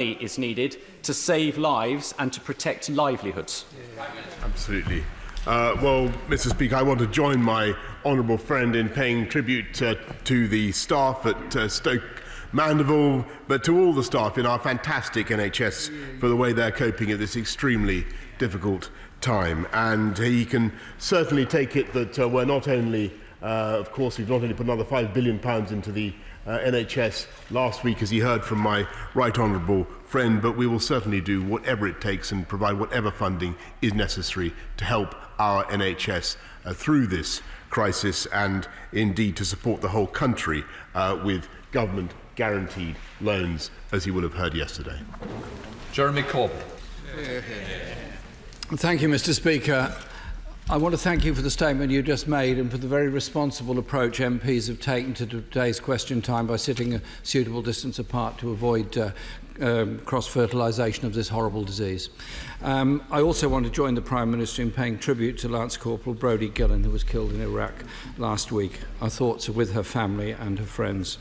is needed to save lives and to protect livelihoods. Absolutely. Well, Mr. Speaker, I want to join my honourable friend in paying tribute to the staff at Stoke Mandeville, but to all the staff in our fantastic NHS for the way they're coping at this extremely difficult time. And he can certainly take it that we're not only, of course, we've not only put another £5 billion into the NHS last week, as he heard from my right honourable friend, but we will certainly do whatever it takes and provide whatever funding is necessary to help our NHS through this crisis, and indeed to support the whole country with government guaranteed loans, as you will have heard yesterday. Jeremy Corbyn. Thank you, Mr. Speaker. I want to thank you for the statement you just made and for the very responsible approach MPs have taken to today's question time by sitting a suitable distance apart to avoid cross-fertilisation of this horrible disease. I also want to join the Prime Minister in paying tribute to Lance Corporal Brodie Gillen, who was killed in Iraq last week. Our thoughts are with her family and her friends.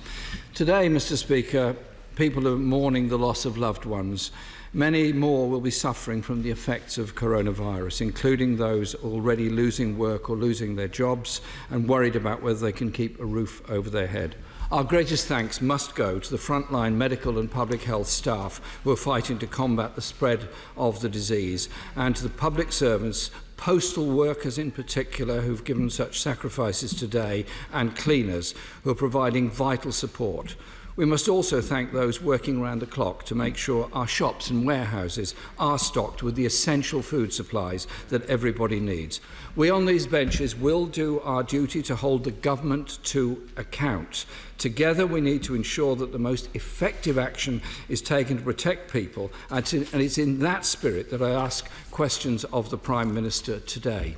Today, Mr. Speaker, people are mourning the loss of loved ones. Many more will be suffering from the effects of coronavirus, including those already losing work or losing their jobs and worried about whether they can keep a roof over their head. Our greatest thanks must go to the frontline medical and public health staff who are fighting to combat the spread of the disease, and to the public servants, postal workers in particular, who've given such sacrifices today, and cleaners who are providing vital support. We must also thank those working around the clock to make sure our shops and warehouses are stocked with the essential food supplies that everybody needs. We on these benches will do our duty to hold the government to account. Together we need to ensure that the most effective action is taken to protect people, and it's in that spirit that I ask questions of the Prime Minister today.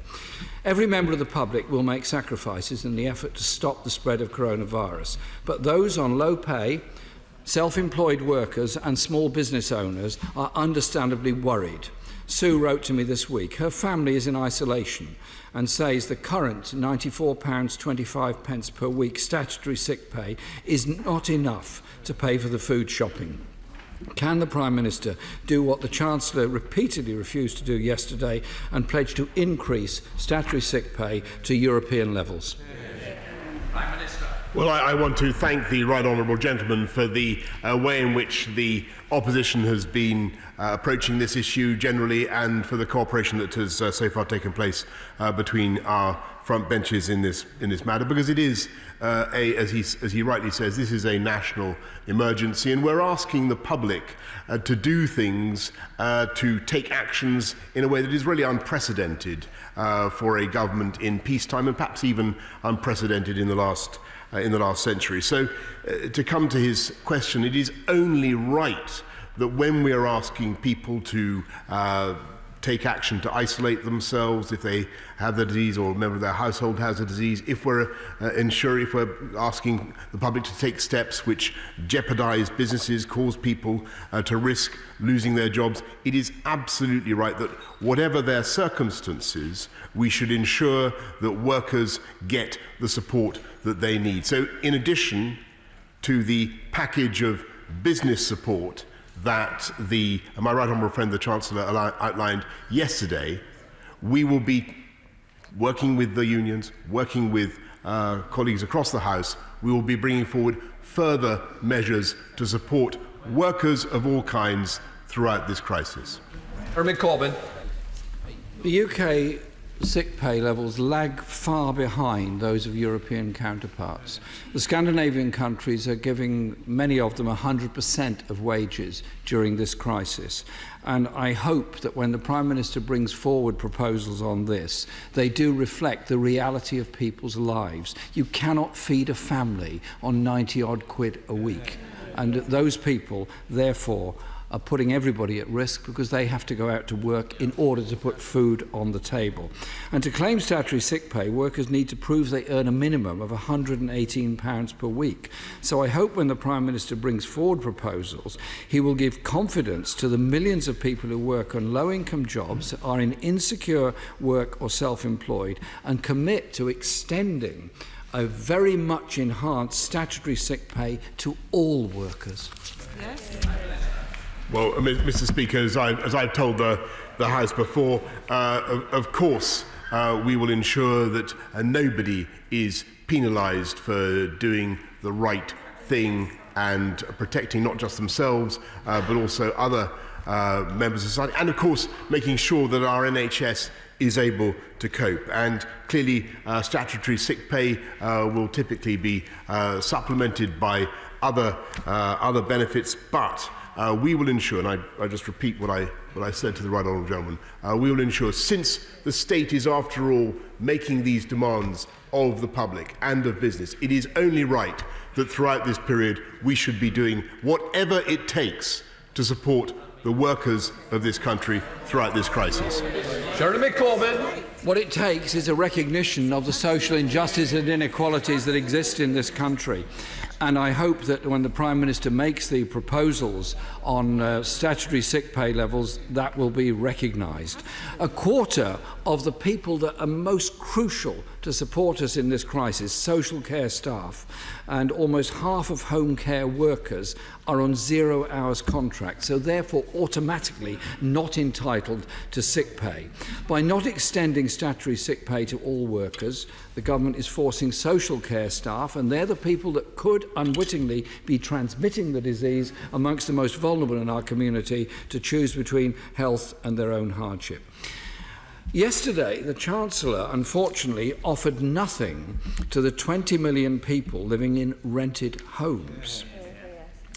Every member of the public will make sacrifices in the effort to stop the spread of coronavirus, but those on low pay, self-employed workers and small business owners are understandably worried. Sue wrote to me this week. Her family is in isolation and says the current £94.25 per week statutory sick pay is not enough to pay for the food shopping. Can the Prime Minister do what the Chancellor repeatedly refused to do yesterday and pledge to increase statutory sick pay to European levels? Prime Minister. Well, I want to thank the right honourable gentleman for the way in which the opposition has been approaching this issue generally, and for the cooperation that has so far taken place between our front benches in this matter, because it is, as he rightly says, this is a national emergency, and we're asking the public to do things, to take actions in a way that is really unprecedented for a government in peacetime, and perhaps even unprecedented in the last century. So, to come to his question, it is only right that when we are asking people to take action to isolate themselves if they have the disease or a member of their household has a disease, if we're asking the public to take steps which jeopardise businesses, cause people to risk losing their jobs, it is absolutely right that whatever their circumstances, we should ensure that workers get the support that they need. So in addition to the package of business support that my right honourable friend, the Chancellor, outlined yesterday, we will be working with the unions, working with colleagues across the House. We will be bringing forward further measures to support workers of all kinds throughout this crisis. Jeremy Corbyn. The UK sick pay levels lag far behind those of European counterparts. The Scandinavian countries are giving many of them 100% of wages during this crisis. And I hope that when the Prime Minister brings forward proposals on this, they do reflect the reality of people's lives. You cannot feed a family on 90-odd quid a week. And those people, therefore, are putting everybody at risk because they have to go out to work in order to put food on the table. And to claim statutory sick pay, workers need to prove they earn a minimum of £118 per week. So I hope when the Prime Minister brings forward proposals, he will give confidence to the millions of people who work on low-income jobs, are in insecure work or self-employed, and commit to extending a very much enhanced statutory sick pay to all workers. Yes. Well, Mr. Speaker, as I've told the House before, of course we will ensure that nobody is penalised for doing the right thing and protecting not just themselves but also other members of society, and of course making sure that our NHS is able to cope. And clearly statutory sick pay will typically be supplemented by other benefits, but we will ensure, and I just repeat what I said to the right honourable gentleman, we will ensure, since the state is after all making these demands of the public and of business, it is only right that throughout this period we should be doing whatever it takes to support the workers of this country throughout this crisis. Jeremy Corbyn. What it takes is a recognition of the social injustice and inequalities that exist in this country. And I hope that when the Prime Minister makes the proposals on statutory sick pay levels, that will be recognised. A quarter of the people that are most crucial to support us in this crisis, social care staff, and almost half of home care workers are on 0 hours contracts, so therefore automatically not entitled to sick pay. By not extending statutory sick pay to all workers, the government is forcing social care staff, and they're the people that could unwittingly be transmitting the disease amongst the most vulnerable in our community, to choose between health and their own hardship. Yesterday, the Chancellor, unfortunately, offered nothing to the 20 million people living in rented homes,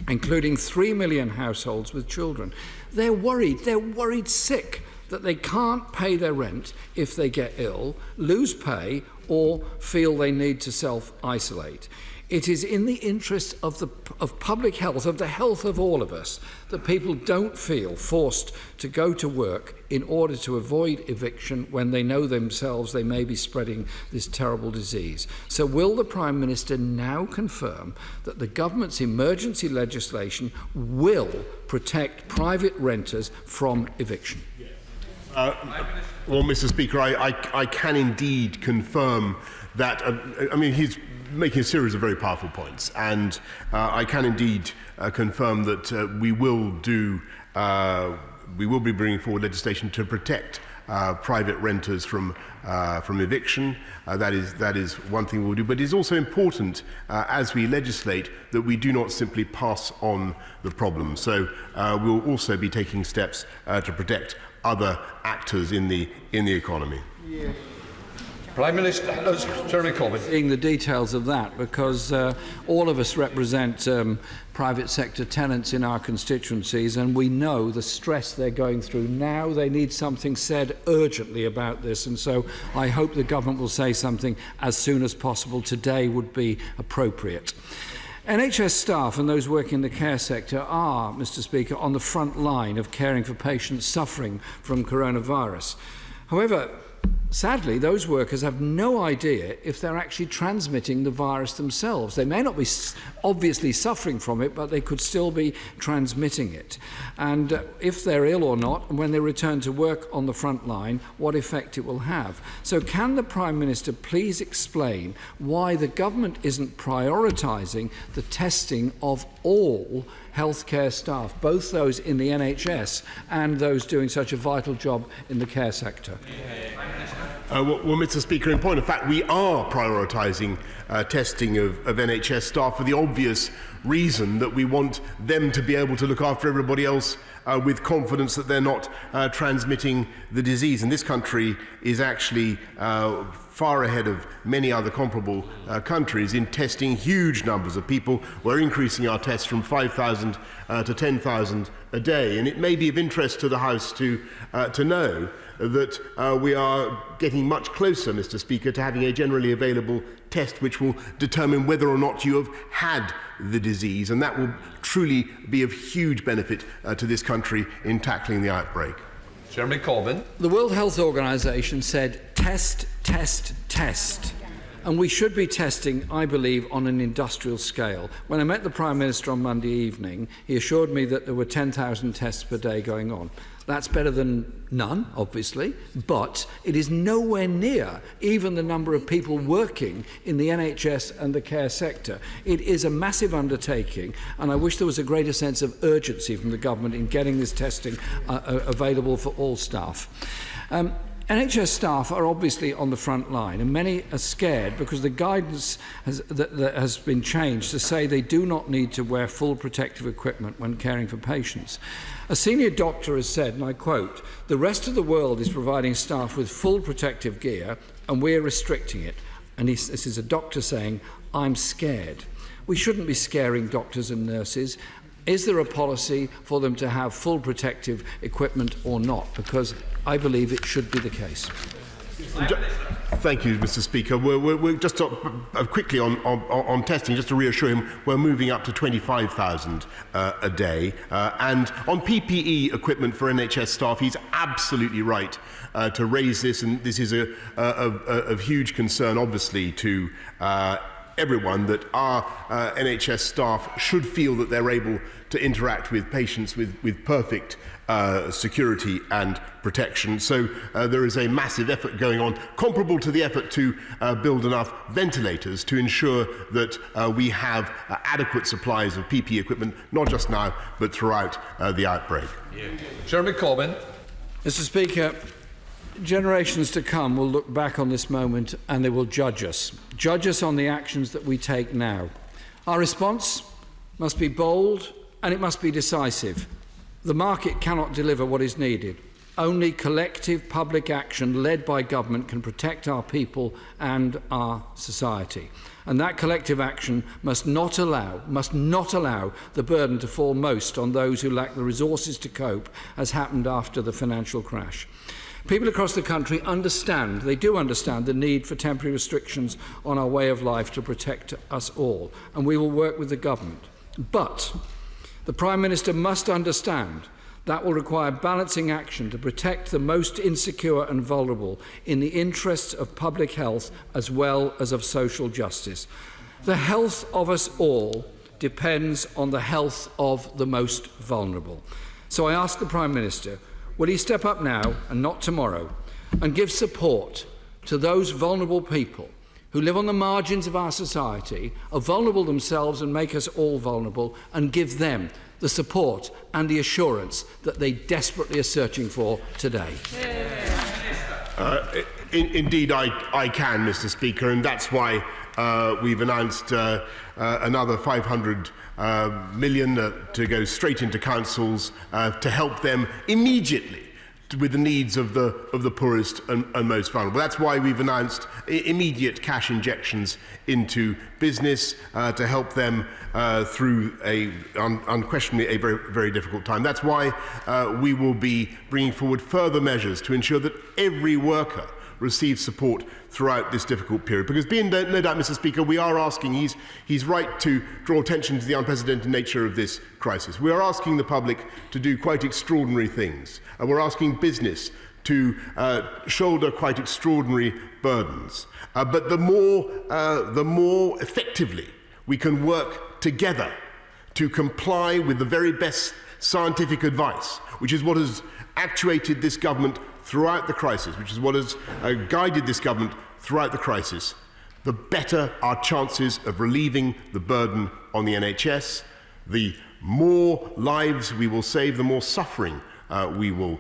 including 3 million households with children. They're worried sick that they can't pay their rent if they get ill, lose pay, or feel they need to self-isolate. It is in the interest of public health, of the health of all of us, that people don't feel forced to go to work in order to avoid eviction when they know themselves they may be spreading this terrible disease. So will the Prime Minister now confirm that the government's emergency legislation will protect private renters from eviction? Well, Mr. Speaker, I can indeed confirm that. I mean, he's making a series of very powerful points, and I can indeed confirm that we will be bringing forward legislation to protect private renters from eviction. That is one thing we'll do, but it is also important as we legislate that we do not simply pass on the problem. So we'll also be taking steps to protect other actors in the economy. Yeah. Prime Minister, Jeremy Corbyn. Seeing the details of that, because all of us represent private sector tenants in our constituencies, and we know the stress they're going through now. They need something said urgently about this, and so I hope the government will say something as soon as possible. Today would be appropriate. NHS staff and those working in the care sector are, Mr. Speaker, on the front line of caring for patients suffering from coronavirus. However, sadly, those workers have no idea if they're actually transmitting the virus themselves. They may not be obviously suffering from it, but they could still be transmitting it. And if they're ill or not, and when they return to work on the front line, what effect it will have. So can the Prime Minister please explain why the government isn't prioritising the testing of all healthcare staff, both those in the NHS and those doing such a vital job in the care sector? Well, Mr. Speaker, in point of fact, we are prioritising testing of NHS staff for the obvious reason that we want them to be able to look after everybody else with confidence that they're not transmitting the disease. And this country is actually far ahead of many other comparable countries in testing huge numbers of people. We're increasing our tests from 5,000 to 10,000 a day. And it may be of interest to the House to know that we are getting much closer, Mr. Speaker, to having a generally available test which will determine whether or not you have had the disease, and that will truly be of huge benefit to this country in tackling the outbreak. Jeremy Corbyn. The World Health Organization said test, test, test. And we should be testing, I believe, on an industrial scale. When I met the Prime Minister on Monday evening, he assured me that there were 10,000 tests per day going on. That's better than none, obviously, but it is nowhere near even the number of people working in the NHS and the care sector. It is a massive undertaking, and I wish there was a greater sense of urgency from the government in getting this testing available for all staff. NHS staff are obviously on the front line, and many are scared because the guidance that has been changed to say they do not need to wear full protective equipment when caring for patients. A senior doctor has said, and I quote, "The rest of the world is providing staff with full protective gear and we're restricting it." And this is a doctor saying, "I'm scared." We shouldn't be scaring doctors and nurses. Is there a policy for them to have full protective equipment or not? Because I believe it should be the case. Thank you, Mr. Speaker. We're just quickly on testing, just to reassure him, we're moving up to 25,000 a day. And on PPE equipment for NHS staff, he's absolutely right to raise this, and this is of huge concern, obviously, to everyone, that our NHS staff should feel that they're able to interact with patients with perfect security and protection. So there is a massive effort going on, comparable to the effort to build enough ventilators to ensure that we have adequate supplies of PPE equipment, not just now, but throughout the outbreak. Jeremy Corbyn. Mr. Speaker, generations to come will look back on this moment and they will judge us on the actions that we take now. Our response must be bold and it must be decisive. The market cannot deliver what is needed. Only collective public action led by government can protect our people and our society. And that collective action must not allow the burden to fall most on those who lack the resources to cope, as happened after the financial crash. People across the country understand the need for temporary restrictions on our way of life to protect us all, and we will work with the government. But the Prime Minister must understand that will require balancing action to protect the most insecure and vulnerable in the interests of public health as well as of social justice. The health of us all depends on the health of the most vulnerable. So I ask the Prime Minister, will he step up now and not tomorrow and give support to those vulnerable people who live on the margins of our society, are vulnerable themselves and make us all vulnerable, and give them the support and the assurance that they desperately are searching for today? Indeed, I can, Mr. Speaker, and that's why we've announced another 500 million to go straight into councils to help them immediately with the needs of the poorest and most vulnerable. That's why we've announced immediate cash injections into business to help them through unquestionably a very, very difficult time. That's why we will be bringing forward further measures to ensure that every worker receive support throughout this difficult period. Because no doubt, Mr. Speaker, we are asking, he's right to draw attention to the unprecedented nature of this crisis. We are asking the public to do quite extraordinary things. And we're asking business to shoulder quite extraordinary burdens. But the more effectively we can work together to comply with the very best scientific advice, which is what has actuated this government throughout the crisis, which is what has guided this government throughout the crisis, the better our chances of relieving the burden on the NHS, the more lives we will save, the more suffering we will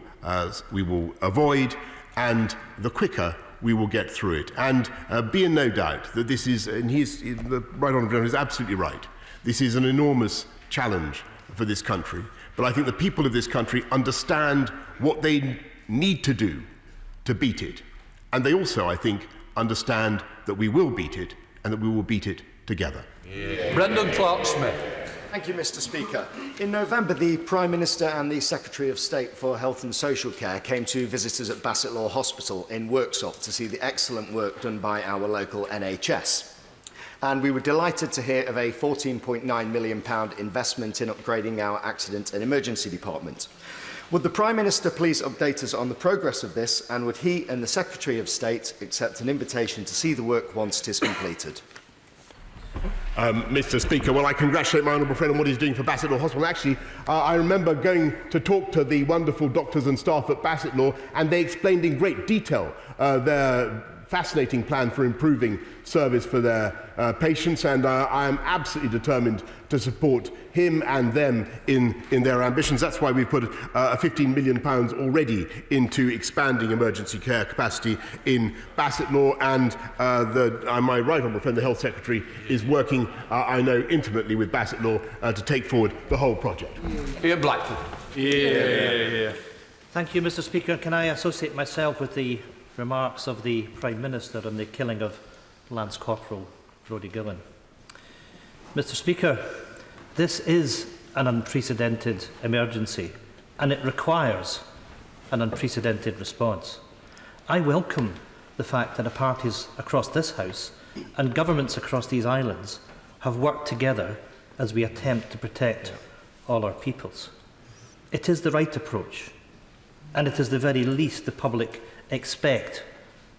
avoid, and the quicker we will get through it. And be in no doubt that this is, and the Right Honourable Gentleman is absolutely right, this is an enormous challenge for this country. But I think the people of this country understand what they need to do to beat it. And they also, I think, understand that we will beat it and that we will beat it together. Brendan Clark-Smith. Thank you, Mr. Speaker. In November, the Prime Minister and the Secretary of State for Health and Social Care came to visit us at Bassett Law Hospital in Worksop to see the excellent work done by our local NHS. and we were delighted to hear of a £14.9 million investment in upgrading our accident and emergency department. Would the Prime Minister please update us on the progress of this, and would he and the Secretary of State accept an invitation to see the work once it is completed? Mr. Speaker, well, I congratulate my honourable friend on what he's doing for Bassetlaw Hospital. Actually, I remember going to talk to the wonderful doctors and staff at Bassetlaw, and they explained in great detail their fascinating plan for improving service for their patients, and I am absolutely determined to support him and them in their ambitions. That's why we've put £15 million already into expanding emergency care capacity in Bassetlaw, and my right honourable friend, the Health Secretary, is working, I know, intimately with Bassetlaw to take forward the whole project. Ian Blackford. Thank you, Mr. Speaker. Can I associate myself with the remarks of the Prime Minister on the killing of Lance Corporal Brodie Gillen? Mr. Speaker, this is an unprecedented emergency, and it requires an unprecedented response. I welcome the fact that parties across this House and governments across these islands have worked together as we attempt to protect all our peoples. It is the right approach, and it is the very least the public expect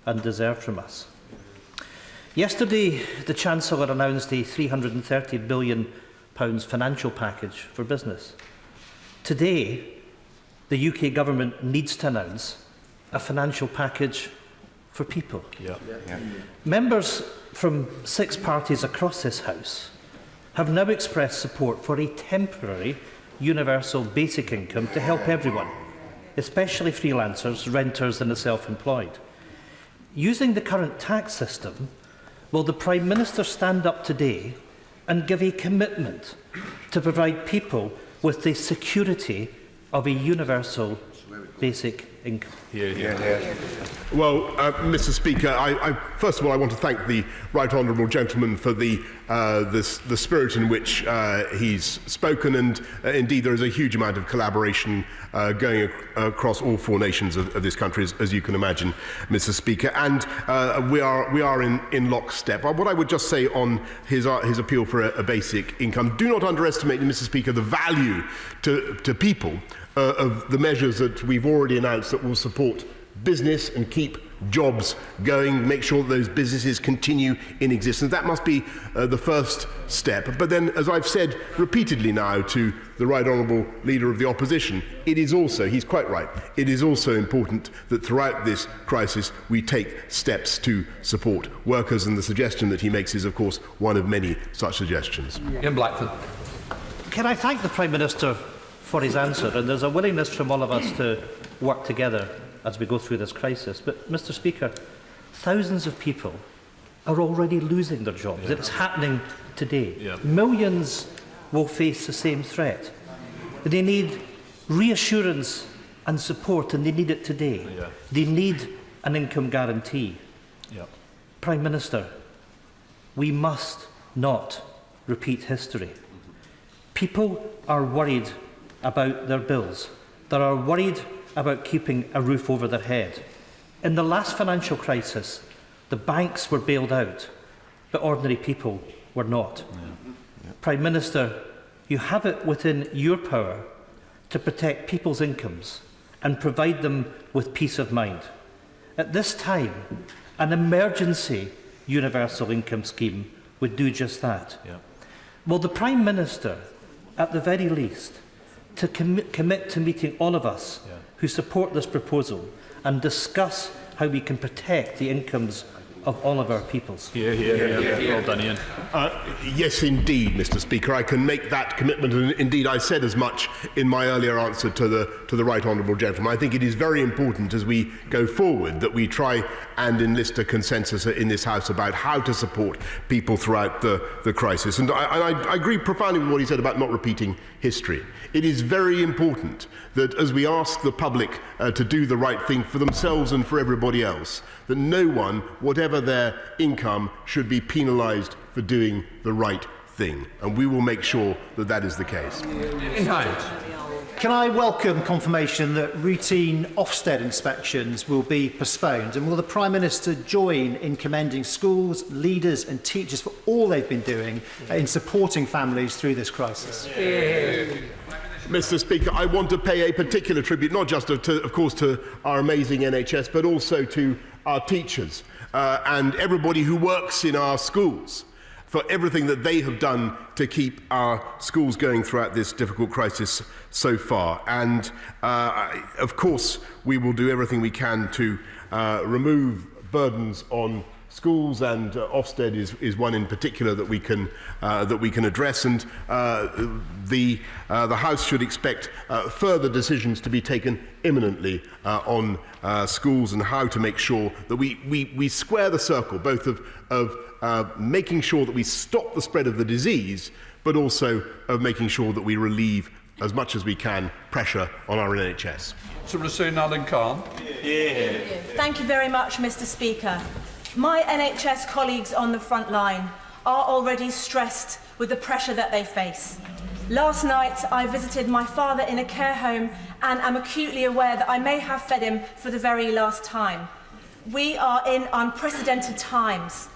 and deserve from us. Yesterday, the Chancellor announced a £330 billion financial package for business. Today, the UK government needs to announce a financial package for people. Members from 6 parties across this House have now expressed support for a temporary universal basic income to help everyone, especially freelancers, renters and the self-employed. Using the current tax system, will the Prime Minister stand up today and give a commitment to provide people with the security of a universal basic income? Well, Mr. Speaker, first of all, I want to thank the right honourable gentleman for the spirit in which he's spoken, and indeed there is a huge amount of collaboration going across all 4 nations of this country, as you can imagine, Mr. Speaker, and we are in lockstep. What I would just say on his appeal for a basic income: do not underestimate, Mr. Speaker, the value to people of the measures that we've already announced that will support business and keep jobs going, make sure that those businesses continue in existence. That must be the first step. But then, as I've said repeatedly now to the Right Honourable Leader of the Opposition, it is also, he's quite right, it is also important that throughout this crisis we take steps to support workers, and the suggestion that he makes is, of course, one of many such suggestions. Ian Blackford. Can I thank the Prime Minister for his answer? And there's a willingness from all of us to work together as we go through this crisis. But, Mr. Speaker, thousands of people are already losing their jobs. It's happening today. Millions will face the same threat. They need reassurance and support, and they need it today. They need an income guarantee. Prime Minister, we must not repeat history. People are worried about their bills. They are worried about keeping a roof over their head. In the last financial crisis, the banks were bailed out, but ordinary people were not. Prime Minister, you have it within your power to protect people's incomes and provide them with peace of mind. At this time, an emergency universal income scheme would do just that. Will the Prime Minister, at the very least, to commit to meeting all of us who support this proposal and discuss how we can protect the incomes of all of our peoples? Well done, Ian. Yes, indeed, Mr. Speaker. I can make that commitment, and indeed I said as much in my earlier answer to the right honourable gentleman. I think it is very important as we go forward that we try and enlist a consensus in this House about how to support people throughout the crisis. And I agree profoundly with what he said about not repeating history. It is very important that as we ask the public to do the right thing for themselves and for everybody else, that no one, whatever their income, should be penalised for doing the right thing. And we will make sure that that is the case. In Hines. Can I welcome confirmation that routine Ofsted inspections will be postponed? And will the Prime Minister join in commending schools, leaders and teachers for all they've been doing in supporting families through this crisis? Mr. Speaker, I want to pay a particular tribute, not just, of course, to our amazing NHS, but also to our teachers and everybody who works in our schools for everything that they have done to keep our schools going throughout this difficult crisis so far. And, of course, we will do everything we can to remove burdens on schools, and Ofsted is one in particular that we can address, and the House should expect further decisions to be taken imminently on schools and how to make sure that we square the circle, both of making sure that we stop the spread of the disease, but also of making sure that we relieve as much as we can pressure on our NHS. To Rasoon Alan Khan. Thank you very much, Mr. Speaker. My NHS colleagues on the front line are already stressed with the pressure that they face. Last night, I visited my father in a care home and am acutely aware that I may have fed him for the very last time. We are in unprecedented times.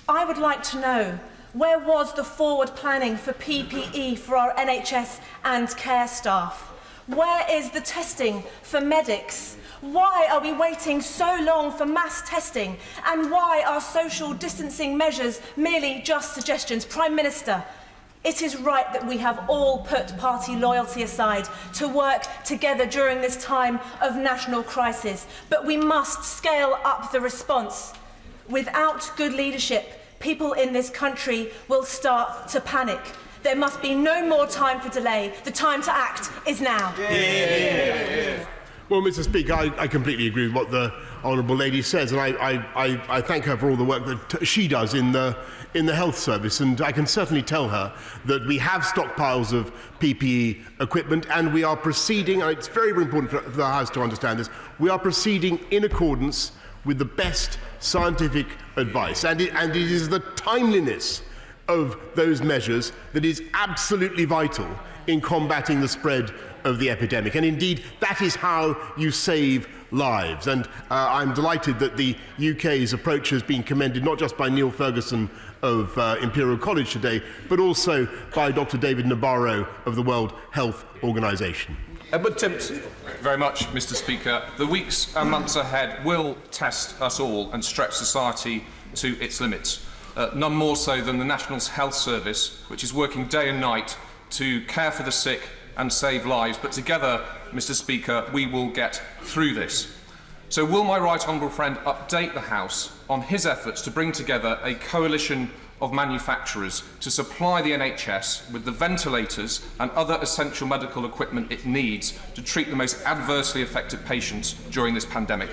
I would like to know, where was the forward planning for PPE for our NHS and care staff? Where is the testing for medics? Why are we waiting so long for mass testing? And why are social distancing measures merely just suggestions? Prime Minister, it is right that we have all put party loyalty aside to work together during this time of national crisis. But we must scale up the response. Without good leadership, people in this country will start to panic. There must be no more time for delay. The time to act is now. Well, Mr. Speaker, I completely agree with what the honourable lady says, and I thank her for all the work that she does in the health service. And I can certainly tell her that we have stockpiles of PPE equipment, and we are proceeding. And it's very, very important for the House to understand this. We are proceeding in accordance with the best scientific advice, and it is the timeliness of those measures that is absolutely vital in combating the spread of the epidemic. And indeed, that is how you save lives. And I'm delighted that the UK's approach has been commended not just by Neil Ferguson of Imperial College today, but also by Dr. David Nabarro of the World Health Organization. Edward Timpson. Very much, Mr. Speaker. The weeks and months ahead will test us all and stretch society to its limits. None more so than the National Health Service, which is working day and night to care for the sick and save lives. But together, Mr. Speaker, we will get through this. So will my right honourable friend update the House on his efforts to bring together a coalition of manufacturers to supply the NHS with the ventilators and other essential medical equipment it needs to treat the most adversely affected patients during this pandemic?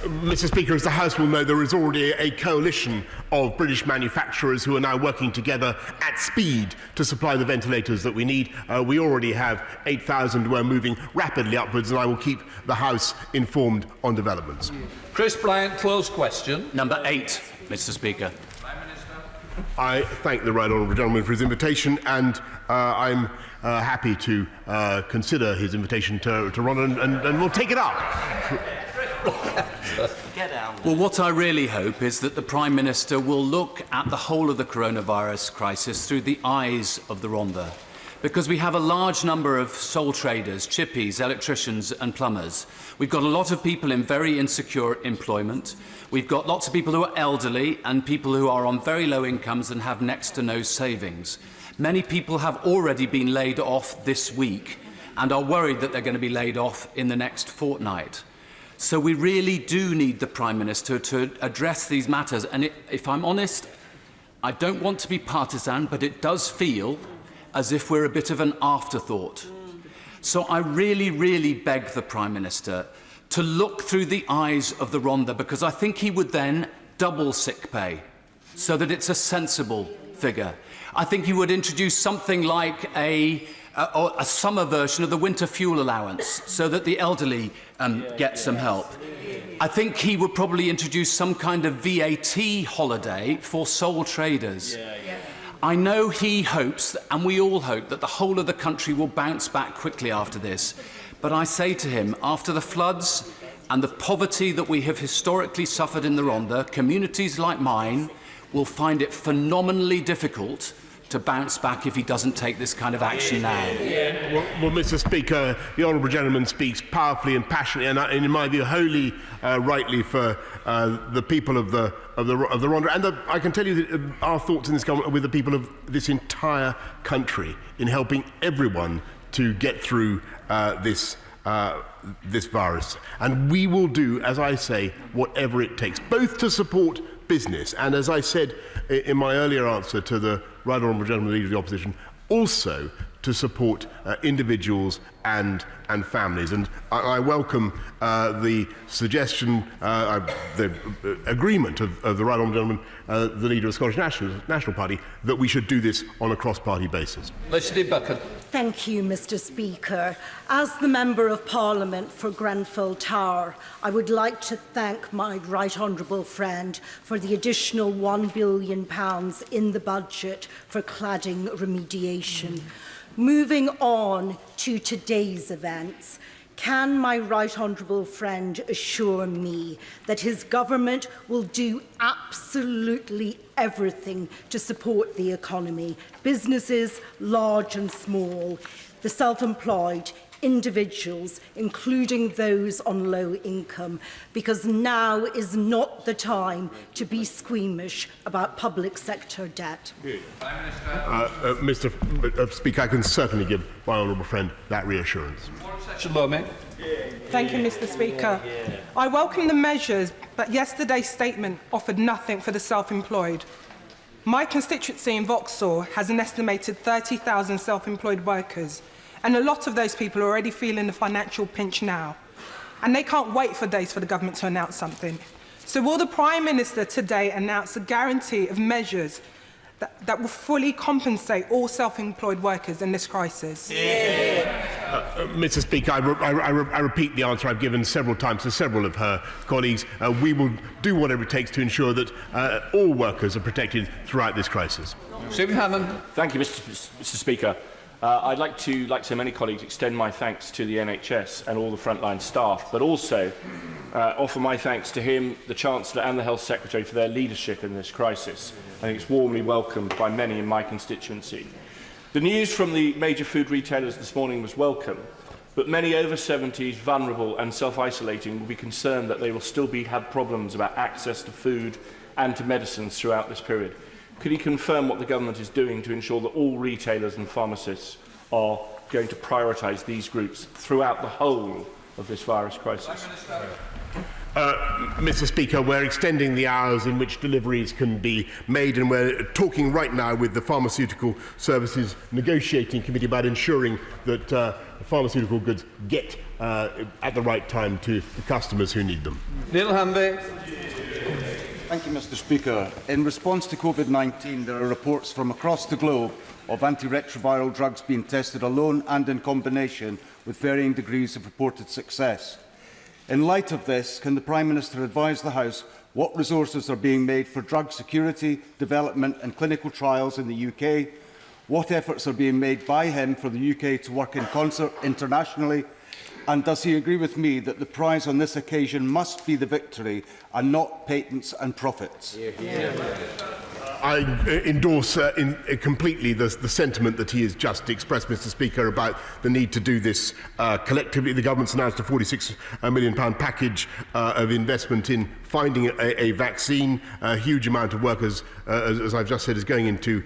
Mr. Speaker, as the House will know, there is already a coalition of British manufacturers who are now working together at speed to supply the ventilators that we need. We already have 8,000. We're moving rapidly upwards, and I will keep the House informed on developments. Chris Bryant, closed question. Number 8, Mr. Speaker. I thank the right honourable gentleman for his invitation, and I'm happy to consider his invitation to run, and we'll take it up. Well, what I really hope is that the Prime Minister will look at the whole of the coronavirus crisis through the eyes of the Rhondda, because we have a large number of sole traders, chippies, electricians and plumbers. We've got a lot of people in very insecure employment. We've got lots of people who are elderly and people who are on very low incomes and have next to no savings. Many people have already been laid off this week and are worried that they're going to be laid off in the next fortnight. So we really do need the Prime Minister to address these matters. And if I'm honest, I don't want to be partisan, but it does feel as if we're a bit of an afterthought. So I really, really beg the Prime Minister to look through the eyes of the Rhondda, because I think he would then double sick pay so that it's a sensible figure. I think he would introduce something like a summer version of the winter fuel allowance so that the elderly get some help. I think he would probably introduce some kind of VAT holiday for sole traders. I know he hopes, and we all hope, that the whole of the country will bounce back quickly after this. But I say to him, after the floods and the poverty that we have historically suffered in the Rhondda, communities like mine will find it phenomenally difficult to bounce back if he doesn't take this kind of action now. Well, Mr. Speaker, the honourable gentleman speaks powerfully and passionately, and in my view, wholly rightly for the people of the Rhondda. And I can tell you that our thoughts in this government are with the people of this entire country in helping everyone to get through this virus. And we will do, as I say, whatever it takes, both to support business, and as I said in my earlier answer to the Right Honourable Gentleman Leader of the Opposition, also to support individuals and families. And I welcome the suggestion, the agreement of the Right Honourable Gentleman, the Leader of the Scottish National Party, that we should do this on a cross-party basis. Mr. Buchan. Thank you, Mr. Speaker. As the Member of Parliament for Grenfell Tower, I would like to thank my right honourable friend for the additional £1 billion in the budget for cladding remediation. Moving on to today's events, can my right honourable friend assure me that his government will do absolutely everything to support the economy, businesses large and small, the self-employed, individuals, including those on low income, because now is not the time to be squeamish about public sector debt. Mr. Speaker, I can certainly give my honourable friend that reassurance. Thank you, Mr. Speaker. I welcome the measures, but yesterday's statement offered nothing for the self-employed. My constituency in Vauxhall has an estimated 30,000 self-employed workers, and a lot of those people are already feeling the financial pinch now. And they can't wait for days for the government to announce something. So will the Prime Minister today announce a guarantee of measures that will fully compensate all self-employed workers in this crisis? Mr. Speaker, I repeat the answer I've given several times to several of her colleagues. We will do whatever it takes to ensure that all workers are protected throughout this crisis. Stephen Hammond. Thank you, Mr. Speaker. I'd like to, like so many colleagues, extend my thanks to the NHS and all the frontline staff, but also offer my thanks to him, the Chancellor and the Health Secretary for their leadership in this crisis. I think it's warmly welcomed by many in my constituency. The news from the major food retailers this morning was welcome, but many over 70s, vulnerable and self-isolating will be concerned that they will still have problems about access to food and to medicines throughout this period. Could he confirm what the government is doing to ensure that all retailers and pharmacists are going to prioritise these groups throughout the whole of this virus crisis? Mr. Speaker, we're extending the hours in which deliveries can be made, and we're talking right now with the Pharmaceutical Services Negotiating Committee about ensuring that pharmaceutical goods get at the right time to the customers who need them. Neil Hanvey. Thank you, Mr. Speaker. In response to COVID-19, there are reports from across the globe of antiretroviral drugs being tested alone and in combination with varying degrees of reported success. In light of this, can the Prime Minister advise the House what resources are being made for drug security, development and clinical trials in the UK, what efforts are being made by him for the UK to work in concert internationally, and does he agree with me that the prize on this occasion must be the victory and not patents and profits? I endorse completely the sentiment that he has just expressed, Mr. Speaker, about the need to do this collectively. The government's announced a £46 million package of investment in finding a vaccine. A huge amount of work, as I've just said, is going into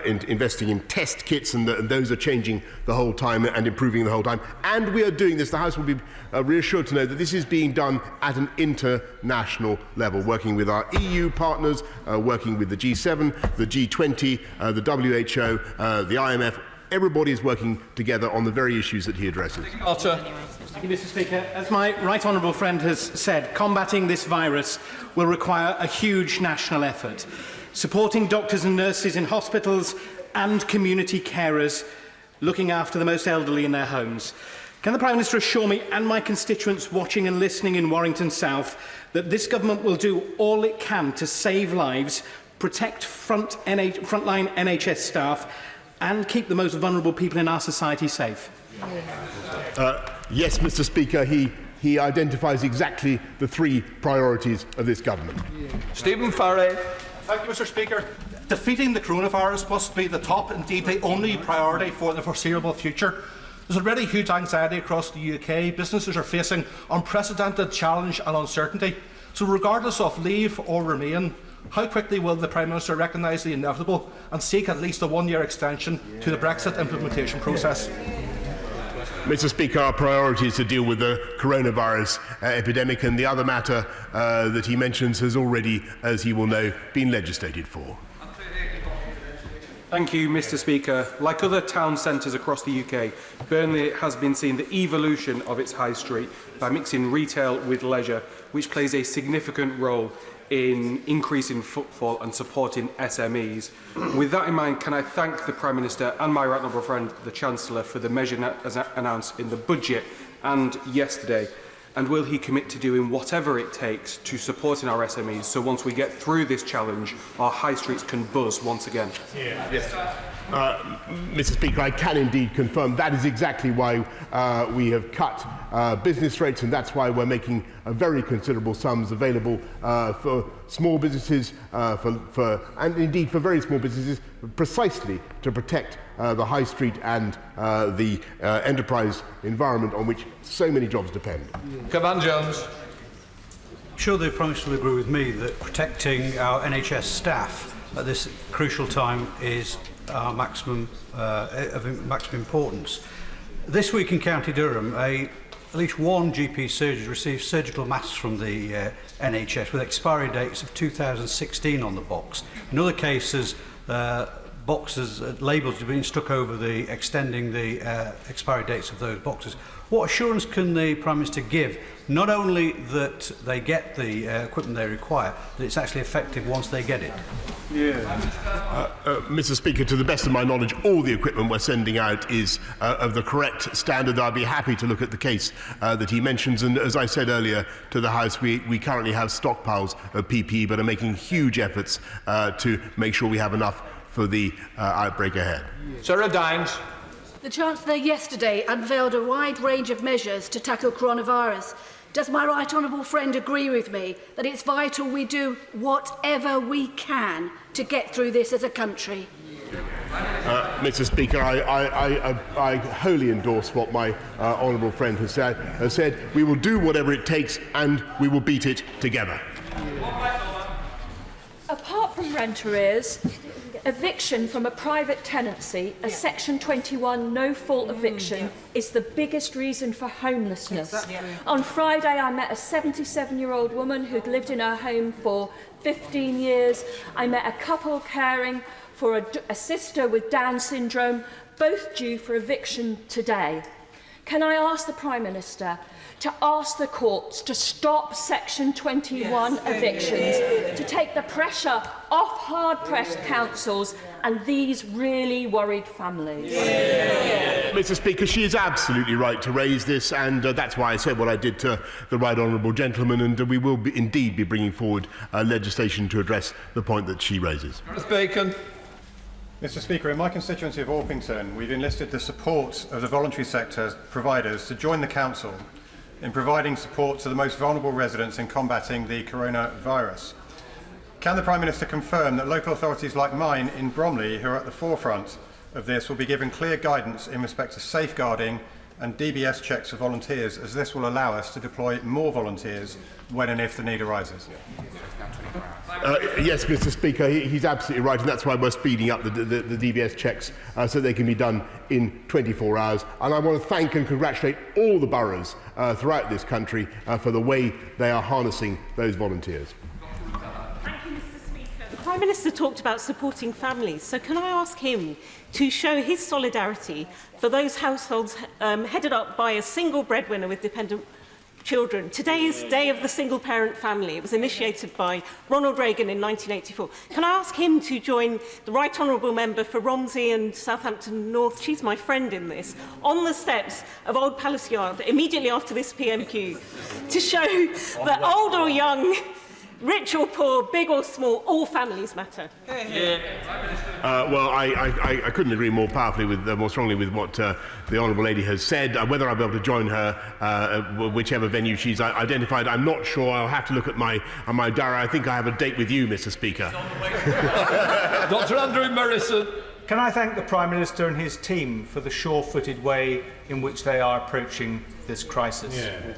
investing in test kits, and those are changing the whole time and improving the whole time. And we are doing this. The House will be reassured to know that this is being done at an international level, working with our EU partners, working with the G7, the G20, the WHO, the IMF. Everybody is working together on the very issues that he addresses. Thank you, Mr. Speaker. As my right honourable friend has said, combating this virus will require a huge national effort. Supporting doctors and nurses in hospitals and community carers looking after the most elderly in their homes. Can the Prime Minister assure me and my constituents watching and listening in Warrington South that this government will do all it can to save lives, protect frontline NHS staff and keep the most vulnerable people in our society safe? Yes, Mr. Speaker, he identifies exactly the three priorities of this government. Stephen Farry. Thank you, Mr. Speaker. Defeating the coronavirus must be the top, indeed the only priority for the foreseeable future. There's already huge anxiety across the UK. Businesses are facing unprecedented challenge and uncertainty. So regardless of leave or remain, how quickly will the Prime Minister recognise the inevitable and seek at least a one-year extension to the Brexit implementation process? Mr. Speaker, our priority is to deal with the coronavirus epidemic, and the other matter that he mentions has already, as he will know, been legislated for. Thank you, Mr. Speaker. Like other town centres across the UK, Burnley has been seeing the evolution of its high street by mixing retail with leisure, which plays a significant role in increasing footfall and supporting SMEs. With that in mind, can I thank the Prime Minister and my right honourable friend, the Chancellor, for the measure as announced in the budget and yesterday? And will he commit to doing whatever it takes to supporting our SMEs so once we get through this challenge, our high streets can buzz once again? Yes. Mr. Speaker, I can indeed confirm that is exactly why we have cut business rates, and that's why we're making very considerable sums available for small businesses, and indeed for very small businesses, precisely to protect the high street and the enterprise environment on which so many jobs depend. Cavan Jones. I'm sure the Prime Minister will agree with me that protecting our NHS staff at this crucial time is our maximum importance. This week in County Durham, at least one GP surgeon received surgical masks from the NHS with expiry dates of 2016 on the box. In other cases, boxes, labels have been stuck over the extending the expiry dates of those boxes. What assurance can the Prime Minister give, not only that they get the equipment they require, that it's actually effective once they get it? Mr. Speaker, to the best of my knowledge, all the equipment we're sending out is of the correct standard. I'd be happy to look at the case that he mentions, and as I said earlier to the House, we currently have stockpiles of PPE, but are making huge efforts to make sure we have enough for the outbreak ahead. Sarah Dines. The Chancellor yesterday unveiled a wide range of measures to tackle coronavirus. Does my right honourable friend agree with me that it's vital we do whatever we can to get through this as a country? Mr. Speaker, I wholly endorse what my honourable friend has said. We will do whatever it takes and we will beat it together. Apart from rent arrears, eviction from a private tenancy, a Section 21 no-fault eviction, is the biggest reason for homelessness. On Friday, I met a 77-year-old woman who'd lived in her home for 15 years. I met a couple caring for a sister with Down syndrome, both due for eviction today. Can I ask the Prime Minister to ask the courts to stop Section 21 evictions, to take the pressure off hard-pressed councils and these really worried families? Mr. Speaker, she is absolutely right to raise this, and that's why I said what I did to the right honourable gentleman, and we will indeed be bringing forward legislation to address the point that she raises. Bacon. Mr. Speaker, in my constituency of Orpington, we've enlisted the support of the voluntary sector providers to join the Council in providing support to the most vulnerable residents in combating the coronavirus. Can the Prime Minister confirm that local authorities like mine in Bromley, who are at the forefront of this, will be given clear guidance in respect to safeguarding and DBS checks for volunteers, as this will allow us to deploy more volunteers when and if the need arises? Yes, Mr. Speaker, he's absolutely right, and that's why we're speeding up the DBS checks so they can be done in 24 hours. And I want to thank and congratulate all the boroughs throughout this country for the way they are harnessing those volunteers. Thank you, Mr. Speaker. The Prime Minister talked about supporting families, so can I ask him to show his solidarity for those households headed up by a single breadwinner with dependent children? Today is Day of the Single Parent Family. It was initiated by Ronald Reagan in 1984. Can I ask him to join the Right Honourable Member for Romsey and Southampton North, she's my friend in this, on the steps of Old Palace Yard immediately after this PMQ, to show that old or young Rich or poor, big or small, all families matter. Well, I couldn't agree more powerfully with, more strongly with what the Honourable Lady has said. Whether I'll be able to join her, whichever venue she's identified, I'm not sure. I'll have to look at my diary. I think I have a date with you, Mr. Speaker. Dr. Andrew Morrison. Can I thank the Prime Minister and his team for the sure-footed way in which they are approaching this crisis? Yeah.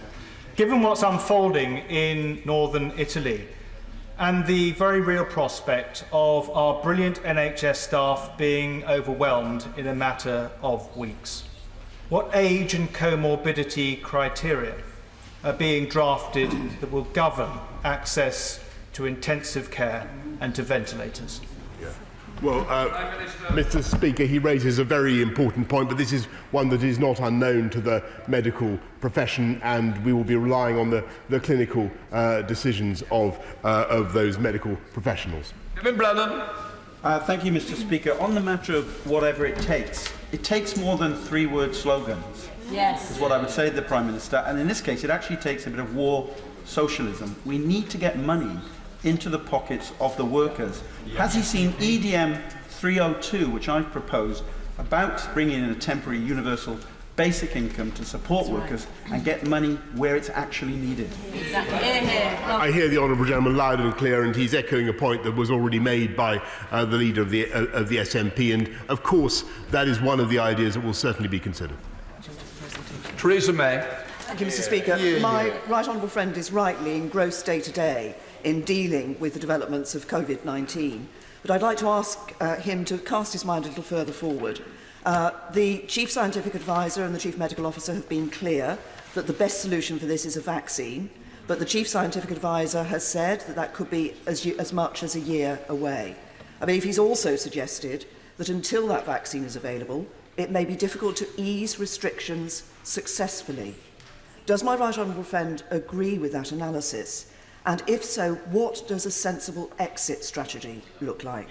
Given what's unfolding in northern Italy and the very real prospect of our brilliant NHS staff being overwhelmed in a matter of weeks, what age and comorbidity criteria are being drafted that will govern access to intensive care and to ventilators? Well, Mr. Speaker, he raises a very important point, but this is one that is not unknown to the medical profession, and we will be relying on the clinical decisions of those medical professionals. Kevin Brennan. Thank you, Mr. Speaker. On the matter of whatever it takes more than three-word slogans. Yes. Is what I would say to the Prime Minister. And in this case, it actually takes a bit of war socialism. We need to get money into the pockets of the workers. Yes. Has he seen EDM 302, which I've proposed, about bringing in a temporary universal basic income to support workers and get money where it's actually needed? Exactly. I hear the Honourable Gentleman loud and clear, and he's echoing a point that was already made by the leader of the SNP, and of course that is one of the ideas that will certainly be considered. Theresa May. Thank you, Mr. Speaker. My right honourable friend is rightly engrossed day to day in dealing with the developments of COVID-19, but I'd like to ask him to cast his mind a little further forward. The Chief Scientific Advisor and the Chief Medical Officer have been clear that the best solution for this is a vaccine, but the Chief Scientific Advisor has said that that could be as much as a year away. I believe he's also suggested that until that vaccine is available, it may be difficult to ease restrictions successfully. Does my right honourable friend agree with that analysis? And if so, what does a sensible exit strategy look like?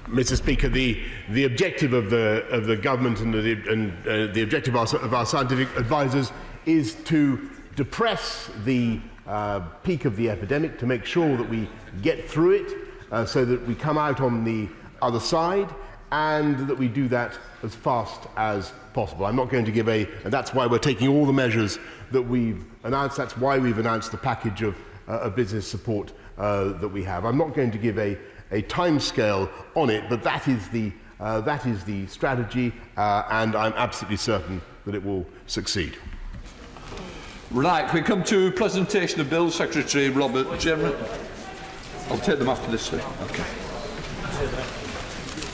Mr. Speaker, the objective of the government and the objective of our scientific advisors is to depress the peak of the epidemic, to make sure that we get through it so that we come out on the other side, and that we do that as fast as possible. I'm not going to give and that's why we're taking all the measures that we've announced. That's why we've announced the package of business support that we have. I'm not going to give a timescale on it, but that is the strategy, and I'm absolutely certain that it will succeed. Right, we come to presentation of Bill, Secretary Robert Jeremy. I'll take them after this, sir. Okay.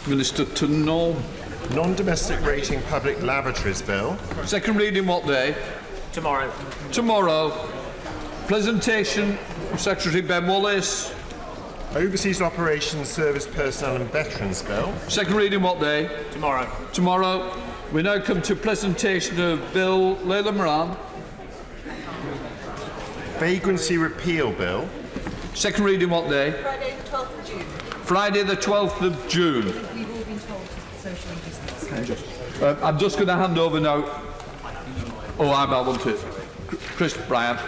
Minister to Non-Domestic Rating Public Laboratories Bill. Second reading what day? Tomorrow. Tomorrow. Presentation of Secretary Ben Wallace. Overseas Operations Service Personnel and Veterans Bill. Second reading what day? Tomorrow. Tomorrow. We now come to presentation of Bill Leila Moran. Vagrancy Repeal Bill. Second reading what day? Friday the 12th of June. Friday the 12th of June. We've all been told socially distanced. I'm just going to hand over now. Oh, I want to. Chris Bryant.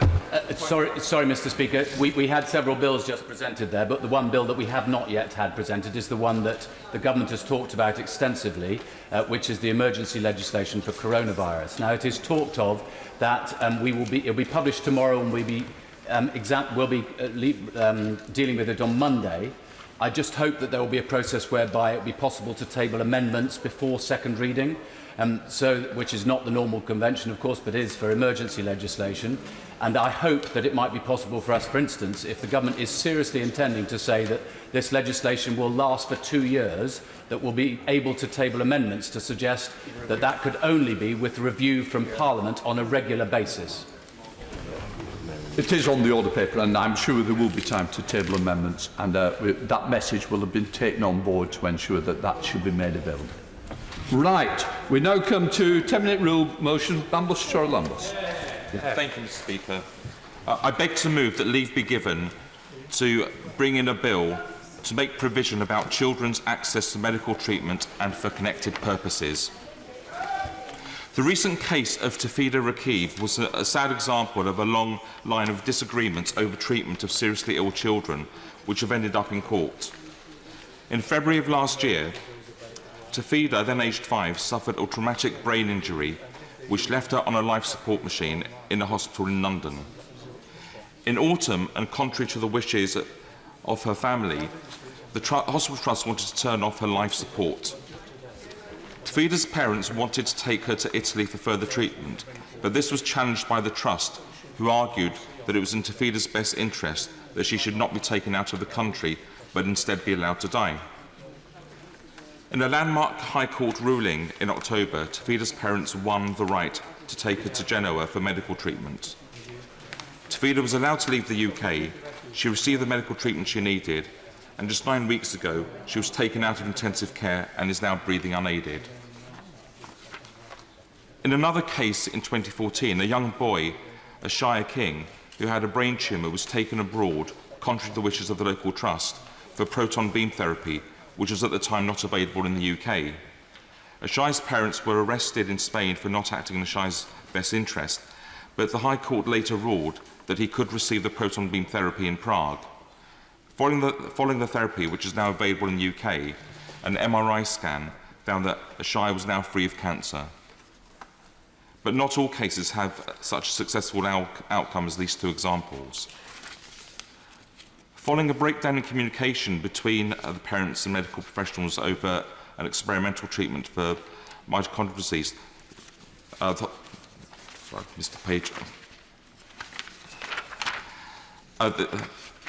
Sorry, Mr. Speaker. We had several bills just presented there, but the one bill that we have not yet had presented is the one that the government has talked about extensively, which is the emergency legislation for coronavirus. Now, it is talked of that it will be published tomorrow, and we'll be dealing with it on Monday. I just hope that there will be a process whereby it will be possible to table amendments before second reading, which is not the normal convention, of course, but is for emergency legislation. And I hope that it might be possible for us, for instance, if the government is seriously intending to say that this legislation will last for 2 years, that we'll be able to table amendments to suggest that that could only be with review from Parliament on a regular basis. It is on the order paper, and I'm sure there will be time to table amendments, and that message will have been taken on board to ensure that that should be made available. Right, we now come to 10-minute rule motion. Bambus Chorlambus. Thank you, Mr. Speaker. I beg to move that leave be given to bring in a bill to make provision about children's access to medical treatment and for connected purposes. The recent case of Tafida Rakib was a sad example of a long line of disagreements over treatment of seriously ill children, which have ended up in court. In February of last year, Tafida, then aged 5, suffered a traumatic brain injury which left her on a life support machine in a hospital in London. In autumn, and contrary to the wishes of her family, the hospital trust wanted to turn off her life support. Tafida's parents wanted to take her to Italy for further treatment, but this was challenged by the trust, who argued that it was in Tafida's best interest that she should not be taken out of the country, but instead be allowed to die. In a landmark High Court ruling in October, Tafida's parents won the right to take her to Genoa for medical treatment. Tafida was allowed to leave the UK, she received the medical treatment she needed, and just 9 weeks ago, she was taken out of intensive care and is now breathing unaided. In another case in 2014, a young boy, Ashaya King, who had a brain tumour, was taken abroad, contrary to the wishes of the local trust, for proton beam therapy, which was at the time not available in the UK. Ashaya's parents were arrested in Spain for not acting in Ashaya's best interest, but the High Court later ruled that he could receive the proton beam therapy in Prague. Following the therapy, which is now available in the UK, an MRI scan found that Ashaya was now free of cancer. But not all cases have such a successful outcome as these two examples. Following a breakdown in communication between the parents and medical professionals over an experimental treatment for mitochondrial disease, sorry, Mr. Page.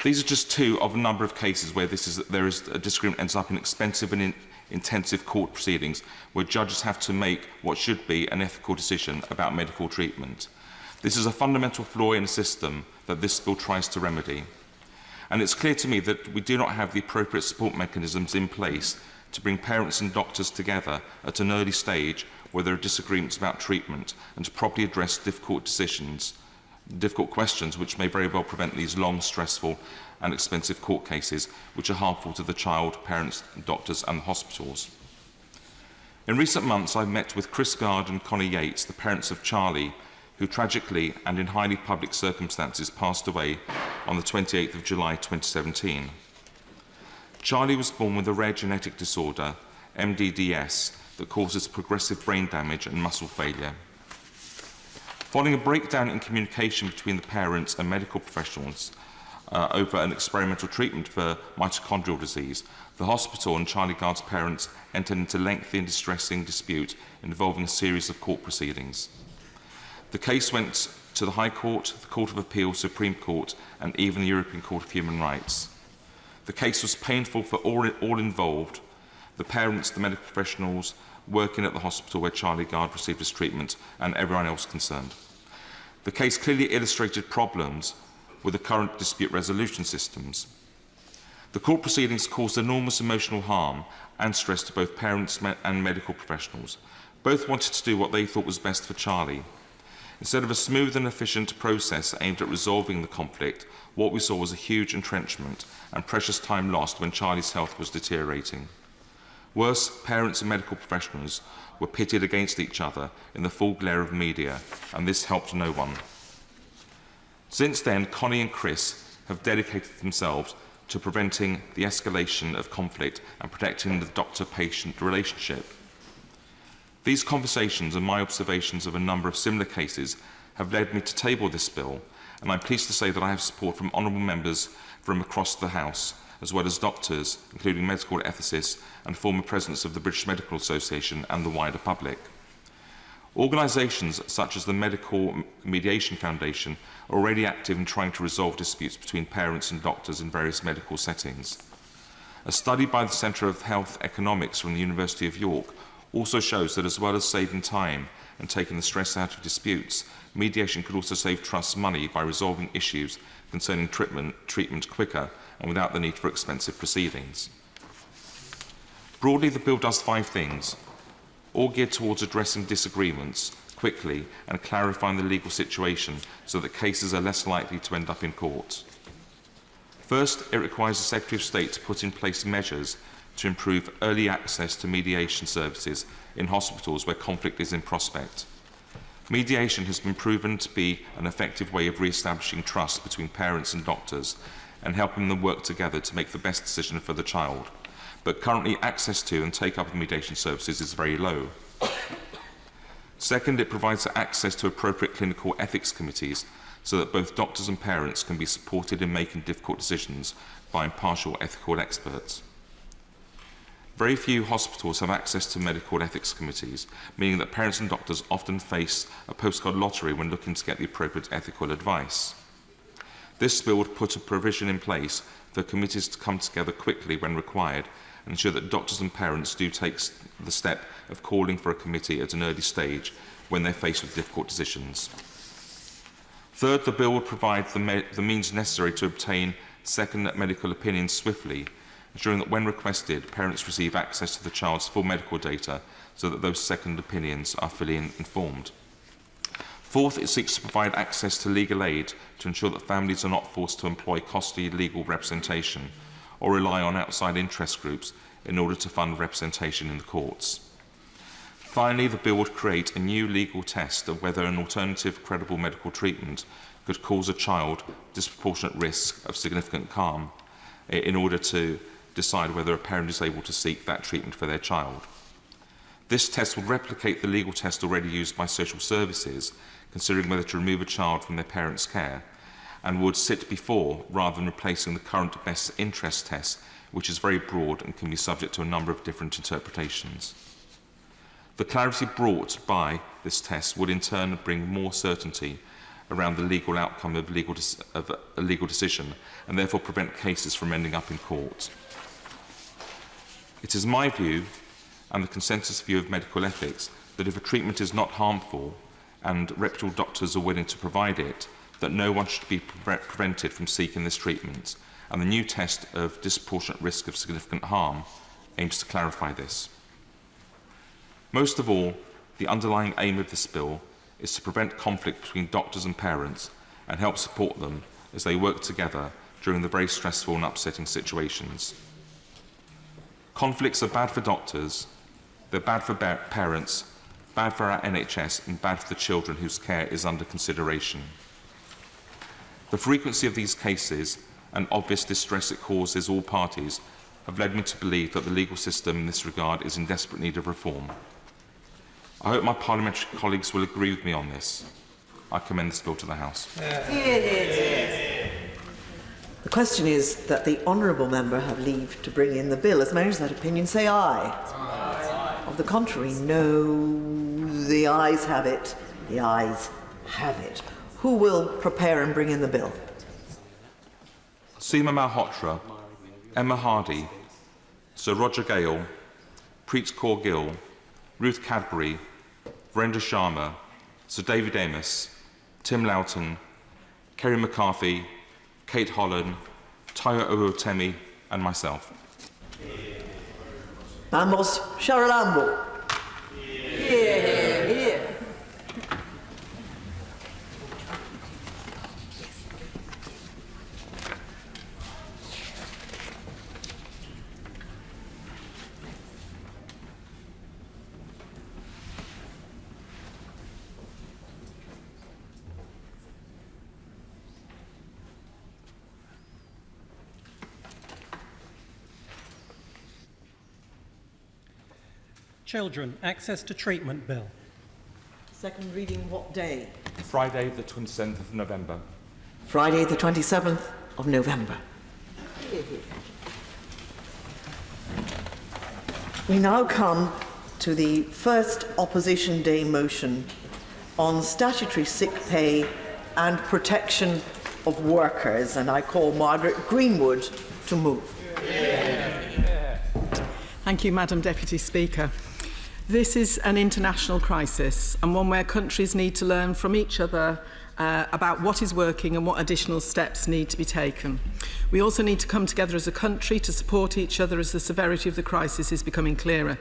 These are just two of a number of cases where there is a disagreement ends up in expensive and intensive court proceedings where judges have to make what should be an ethical decision about medical treatment. This is a fundamental flaw in a system that this bill tries to remedy. And it's clear to me that we do not have the appropriate support mechanisms in place to bring parents and doctors together at an early stage where there are disagreements about treatment and to properly address difficult questions which may very well prevent these long, stressful and expensive court cases which are harmful to the child, parents, doctors and hospitals. In recent months, I've met with Chris Gard and Connie Yates, the parents of Charlie, who tragically and in highly public circumstances passed away on the 28th of July 2017. Charlie was born with a rare genetic disorder, MDDS, that causes progressive brain damage and muscle failure. Following a breakdown in communication between the parents and medical professionals over an experimental treatment for mitochondrial disease, the hospital and Charlie Gard's parents entered into a lengthy and distressing dispute involving a series of court proceedings. The case went to the High Court, the Court of Appeal, Supreme Court, and even the European Court of Human Rights. The case was painful for all involved, the parents, the medical professionals working at the hospital where Charlie Gard received his treatment, and everyone else concerned. The case clearly illustrated problems with the current dispute resolution systems. The court proceedings caused enormous emotional harm and stress to both parents and medical professionals. Both wanted to do what they thought was best for Charlie. Instead of a smooth and efficient process aimed at resolving the conflict, what we saw was a huge entrenchment and precious time lost when Charlie's health was deteriorating. Worse, parents and medical professionals were pitted against each other in the full glare of media, and this helped no one. Since then, Connie and Chris have dedicated themselves to preventing the escalation of conflict and protecting the doctor-patient relationship. These conversations and my observations of a number of similar cases have led me to table this bill, and I'm pleased to say that I have support from honourable members from across the House, as well as doctors, including medical ethicists and former presidents of the British Medical Association and the wider public. Organisations such as the Medical Mediation Foundation are already active in trying to resolve disputes between parents and doctors in various medical settings. A study by the Centre of Health Economics from the University of York also shows that as well as saving time and taking the stress out of disputes, mediation could also save trusts money by resolving issues concerning treatment quicker and without the need for expensive proceedings. Broadly, the bill does 5 things, all geared towards addressing disagreements quickly and clarifying the legal situation so that cases are less likely to end up in court. First, it requires the Secretary of State to put in place measures to improve early access to mediation services in hospitals where conflict is in prospect. Mediation has been proven to be an effective way of re-establishing trust between parents and doctors and helping them work together to make the best decision for the child. But currently, access to and take-up of mediation services is very low. Second, it provides access to appropriate clinical ethics committees so that both doctors and parents can be supported in making difficult decisions by impartial ethical experts. Very few hospitals have access to medical ethics committees, meaning that parents and doctors often face a postcard lottery when looking to get the appropriate ethical advice. This bill would put a provision in place for committees to come together quickly when required and ensure that doctors and parents do take the step of calling for a committee at an early stage when they're faced with difficult decisions. Third, the bill would provide the means necessary to obtain second medical opinions swiftly, ensuring that when requested, parents receive access to the child's full medical data so that those second opinions are fully informed. Fourth, it seeks to provide access to legal aid to ensure that families are not forced to employ costly legal representation or rely on outside interest groups in order to fund representation in the courts. Finally, the bill would create a new legal test of whether an alternative credible medical treatment could cause a child disproportionate risk of significant harm in order to decide whether a parent is able to seek that treatment for their child. This test would replicate the legal test already used by social services, considering whether to remove a child from their parents' care, and would sit before rather than replacing the current best interest test, which is very broad and can be subject to a number of different interpretations. The clarity brought by this test would in turn bring more certainty around the legal outcome of a legal decision and therefore prevent cases from ending up in court. It is my view, and the consensus view of medical ethics, that if a treatment is not harmful and reputable doctors are willing to provide it, that no one should be prevented from seeking this treatment, and the new test of disproportionate risk of significant harm aims to clarify this. Most of all, the underlying aim of this bill is to prevent conflict between doctors and parents and help support them as they work together during the very stressful and upsetting situations. Conflicts are bad for doctors, they're bad for parents, bad for our NHS, and bad for the children whose care is under consideration. The frequency of these cases and obvious distress it causes all parties have led me to believe that the legal system in this regard is in desperate need of reform. I hope my parliamentary colleagues will agree with me on this. I commend this bill to the House. The question is that the honourable member have leave to bring in the bill. As members of that opinion, say aye. Aye. Of the contrary, no. The ayes have it. The ayes have it. Who will prepare and bring in the bill? Seema Malhotra, Emma Hardy, Sir Roger Gale, Preet Kaur Gill, Ruth Cadbury, Brenda Sharma, Sir David Amos, Tim Loughton, Kerry McCarthy, Kate Holland, Tayo Owotemi, and myself. Mambos Sharalambo. Here. Children, access to treatment bill. Second reading what day? Friday, the 27th of November. Friday, the 27th of November. We now come to the first Opposition Day motion on statutory sick pay and protection of workers, and I call Margaret Greenwood to move. Thank you, Madam Deputy Speaker. This is an international crisis and one where countries need to learn from each other about what is working and what additional steps need to be taken. We also need to come together as a country to support each other as the severity of the crisis is becoming clearer.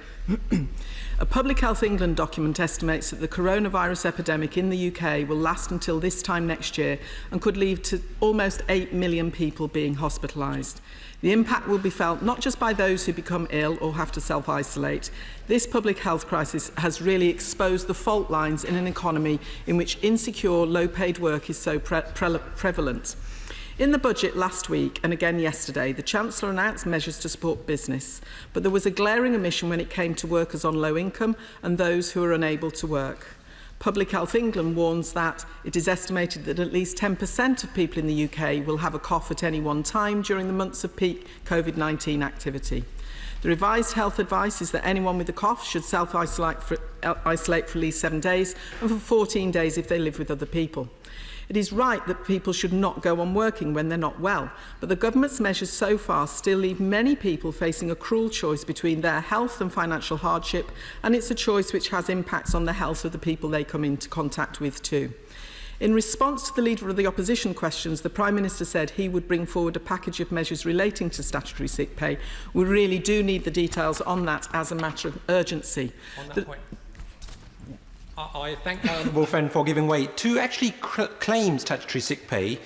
A Public Health England document estimates that the coronavirus epidemic in the UK will last until this time next year and could lead to almost 8 million people being hospitalised. The impact will be felt not just by those who become ill or have to self-isolate. This public health crisis has really exposed the fault lines in an economy in which insecure, low-paid work is so prevalent. In the budget last week, and again yesterday, the Chancellor announced measures to support business, but there was a glaring omission when it came to workers on low income and those who are unable to work. Public Health England warns that it is estimated that at least 10% of people in the UK will have a cough at any one time during the months of peak COVID-19 activity. The revised health advice is that anyone with a cough should self-isolate for at least 7 days and for 14 days if they live with other people. It is right that people should not go on working when they're not well, but the government's measures so far still leave many people facing a cruel choice between their health and financial hardship, and it's a choice which has impacts on the health of the people they come into contact with too. In response to the Leader of the Opposition questions, the Prime Minister said he would bring forward a package of measures relating to statutory sick pay. We really do need the details on that as a matter of urgency. On that point, I thank my honourable friend for giving way. To actually claim statutory sick pay,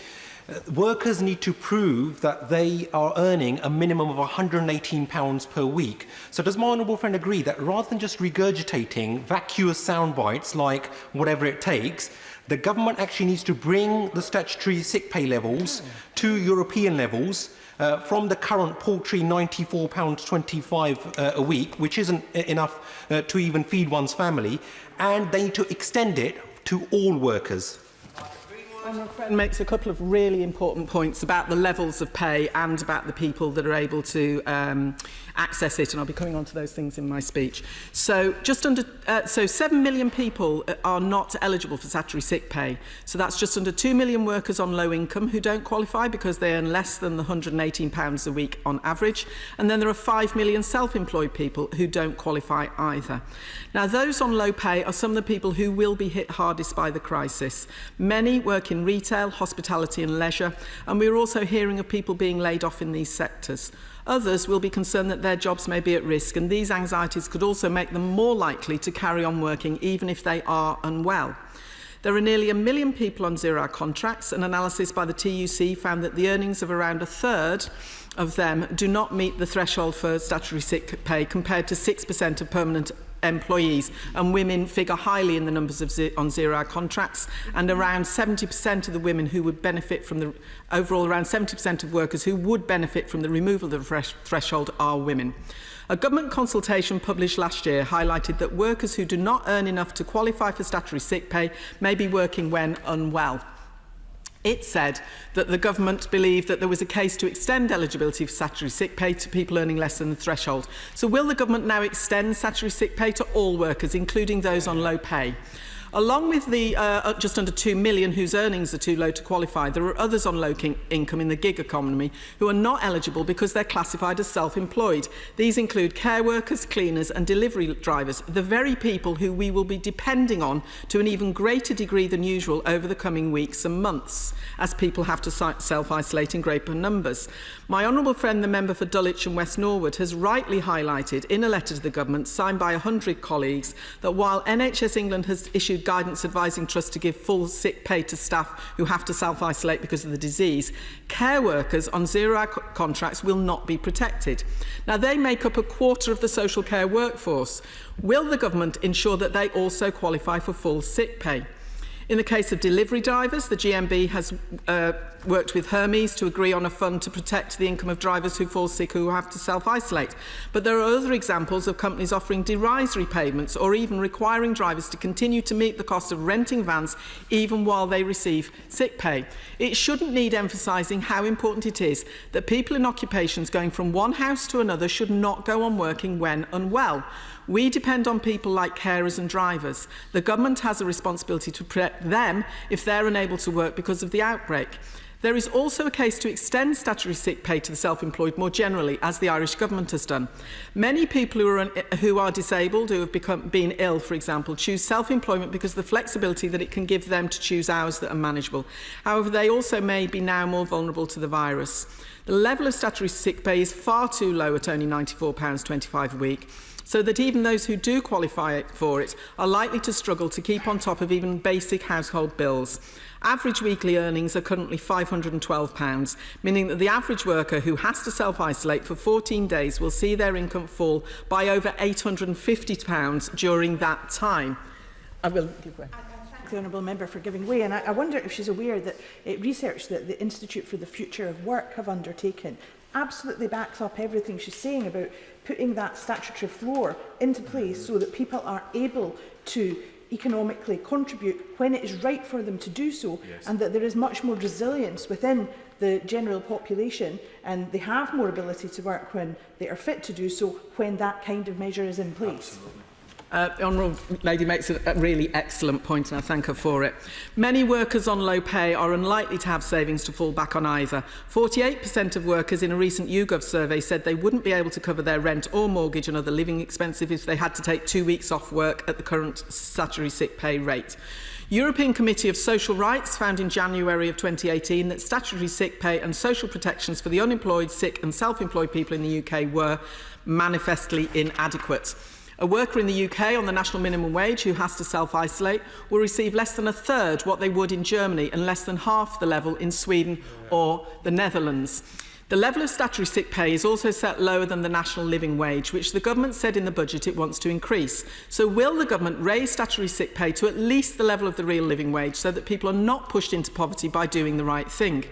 workers need to prove that they are earning a minimum of £118 per week. So does my honourable friend agree that rather than just regurgitating vacuous sound bites like whatever it takes, the government actually needs to bring the statutory sick pay levels to European levels from the current paltry £94.25 a week, which isn't enough to even feed one's family, and they need to extend it to all workers? My friend makes a couple of really important points about the levels of pay and about the people that are able to access it, and I'll be coming on to those things in my speech. So just under 7 million people are not eligible for statutory sick pay. So that's just under 2 million workers on low income who don't qualify because they earn less than the £118 a week on average. And then there are 5 million self-employed people who don't qualify either. Now, those on low pay are some of the people who will be hit hardest by the crisis. Many work in retail, hospitality and leisure, and we're also hearing of people being laid off in these sectors. Others will be concerned that their jobs may be at risk, and these anxieties could also make them more likely to carry on working even if they are unwell. There are nearly 1 million people on zero-hour contracts. An analysis by the TUC found that the earnings of around a third of them do not meet the threshold for statutory sick pay, compared to 6% of permanent employees, and women figure highly in the numbers of on zero-hour contracts, and around 70% of the women who would benefit from the overall, around 70% of workers who would benefit from the removal of the threshold are women. A government consultation published last year highlighted that workers who do not earn enough to qualify for statutory sick pay may be working when unwell. It said that the government believed that there was a case to extend eligibility for statutory sick pay to people earning less than the threshold. So will the government now extend statutory sick pay to all workers, including those on low pay? Along with the just under 2 million whose earnings are too low to qualify, there are others on low income in the gig economy who are not eligible because they're classified as self-employed. These include care workers, cleaners and delivery drivers, the very people who we will be depending on to an even greater degree than usual over the coming weeks and months, as people have to self-isolate in greater numbers. My honourable friend, the member for Dulwich and West Norwood, has rightly highlighted in a letter to the government signed by 100 colleagues that while NHS England has issued guidance advising trusts to give full sick pay to staff who have to self-isolate because of the disease, care workers on zero-hour contracts will not be protected. Now, they make up a quarter of the social care workforce. Will the government ensure that they also qualify for full sick pay? In the case of delivery drivers, the GMB has worked with Hermes to agree on a fund to protect the income of drivers who fall sick who have to self-isolate. But there are other examples of companies offering derisory payments or even requiring drivers to continue to meet the cost of renting vans even while they receive sick pay. It shouldn't need emphasising how important it is that people in occupations going from one house to another should not go on working when unwell. We depend on people like carers and drivers. The government has a responsibility to protect them if they're unable to work because of the outbreak. There is also a case to extend statutory sick pay to the self-employed more generally, as the Irish government has done. Many people who are disabled, who have been ill, for example, choose self-employment because of the flexibility that it can give them to choose hours that are manageable. However, they also may be now more vulnerable to the virus. The level of statutory sick pay is far too low at only £94.25 a week, so that even those who do qualify for it are likely to struggle to keep on top of even basic household bills. Average weekly earnings are currently £512, meaning that the average worker who has to self-isolate for 14 days will see their income fall by over £850 during that time. I will give way. The Honourable Member for giving way, and I wonder if she's aware that research that the Institute for the Future of Work have undertaken absolutely backs up everything she's saying about putting that statutory floor into place so that people are able to economically contribute when it is right for them to do so, and that there is much more resilience within the general population, and they have more ability to work when they are fit to do so when that kind of measure is in place. The Honourable Lady makes a really excellent point, and I thank her for it. Many workers on low pay are unlikely to have savings to fall back on either. 48% of workers in a recent YouGov survey said they wouldn't be able to cover their rent or mortgage and other living expenses if they had to take 2 weeks off work at the current statutory sick pay rate. European Committee of Social Rights found in January of 2018 that statutory sick pay and social protections for the unemployed, sick and self-employed people in the UK were manifestly inadequate. A worker in the UK on the national minimum wage who has to self-isolate will receive less than a third what they would in Germany and less than half the level in Sweden or the Netherlands. The level of statutory sick pay is also set lower than the national living wage, which the government said in the budget it wants to increase. So will the government raise statutory sick pay to at least the level of the real living wage so that people are not pushed into poverty by doing the right thing?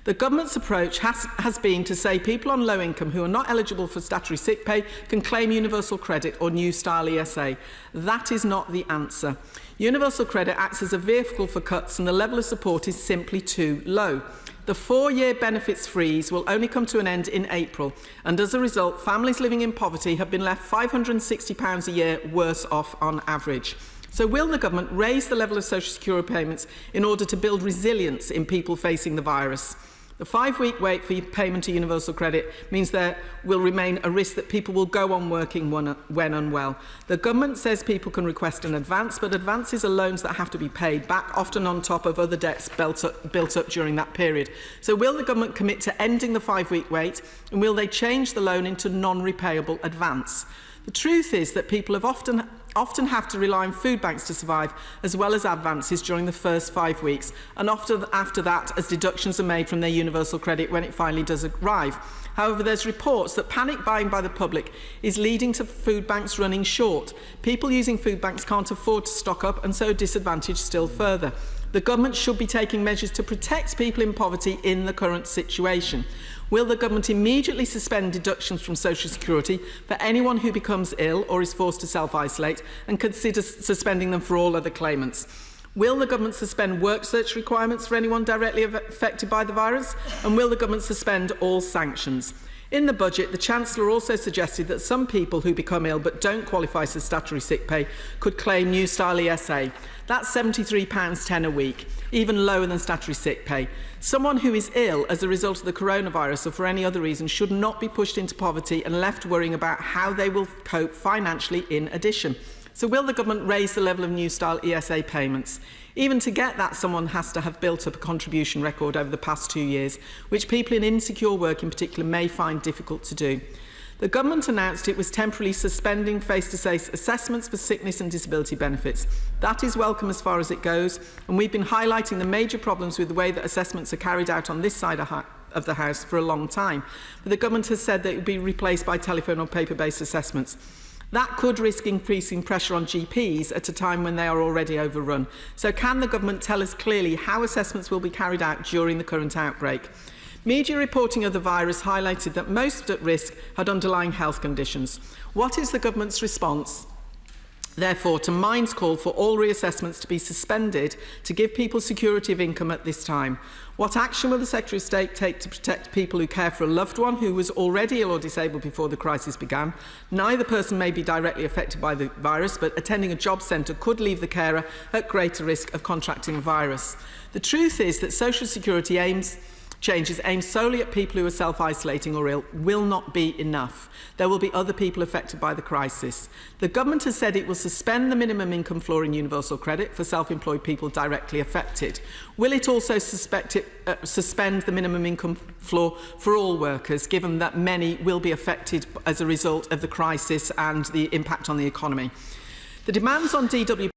The government's approach has been to say people on low income who are not eligible for statutory sick pay can claim universal credit or new style ESA. That is not the answer. Universal credit acts as a vehicle for cuts, and the level of support is simply too low. The 4-year benefits freeze will only come to an end in April, and as a result, families living in poverty have been left £560 a year worse off on average. So will the government raise the level of social security payments in order to build resilience in people facing the virus? The 5-week wait for payment of universal credit means there will remain a risk that people will go on working when unwell. The government says people can request an advance, but advances are loans that have to be paid back, often on top of other debts built up during that period. So will the government commit to ending the 5-week wait, and will they change the loan into non-repayable advance? The truth is that people have often have to rely on food banks to survive, as well as advances during the first 5 weeks, and often after that as deductions are made from their universal credit when it finally does arrive. However, there's reports that panic buying by the public is leading to food banks running short. People using food banks can't afford to stock up, and so disadvantaged still further. The government should be taking measures to protect people in poverty in the current situation. Will the government immediately suspend deductions from social security for anyone who becomes ill or is forced to self-isolate, and consider suspending them for all other claimants? Will the government suspend work search requirements for anyone directly affected by the virus? And will the government suspend all sanctions? In the budget, the Chancellor also suggested that some people who become ill but don't qualify for statutory sick pay could claim New Style ESA. That's £73.10 a week, even lower than statutory sick pay. Someone who is ill as a result of the coronavirus or for any other reason should not be pushed into poverty and left worrying about how they will cope financially in addition. So will the government raise the level of New Style ESA payments? Even to get that, someone has to have built up a contribution record over the past 2 years, which people in insecure work in particular may find difficult to do. The government announced it was temporarily suspending face-to-face assessments for sickness and disability benefits. That is welcome as far as it goes, and we've been highlighting the major problems with the way that assessments are carried out on this side of the House for a long time. But the government has said that it would be replaced by telephone or paper-based assessments. That could risk increasing pressure on GPs at a time when they are already overrun. So can the government tell us clearly how assessments will be carried out during the current outbreak? Media reporting of the virus highlighted that most at risk had underlying health conditions. What is the government's response? Therefore, to Mind's call for all reassessments to be suspended to give people security of income at this time. What action will the Secretary of State take to protect people who care for a loved one who was already ill or disabled before the crisis began? Neither person may be directly affected by the virus, but attending a job centre could leave the carer at greater risk of contracting the virus. The truth is that Social Security changes aimed solely at people who are self-isolating or ill will not be enough. There will be other people affected by the crisis. The government has said it will suspend the minimum income floor in universal credit for self-employed people directly affected. Will it also suspend the minimum income floor for all workers, given that many will be affected as a result of the crisis and the impact on the economy? The demands on DWP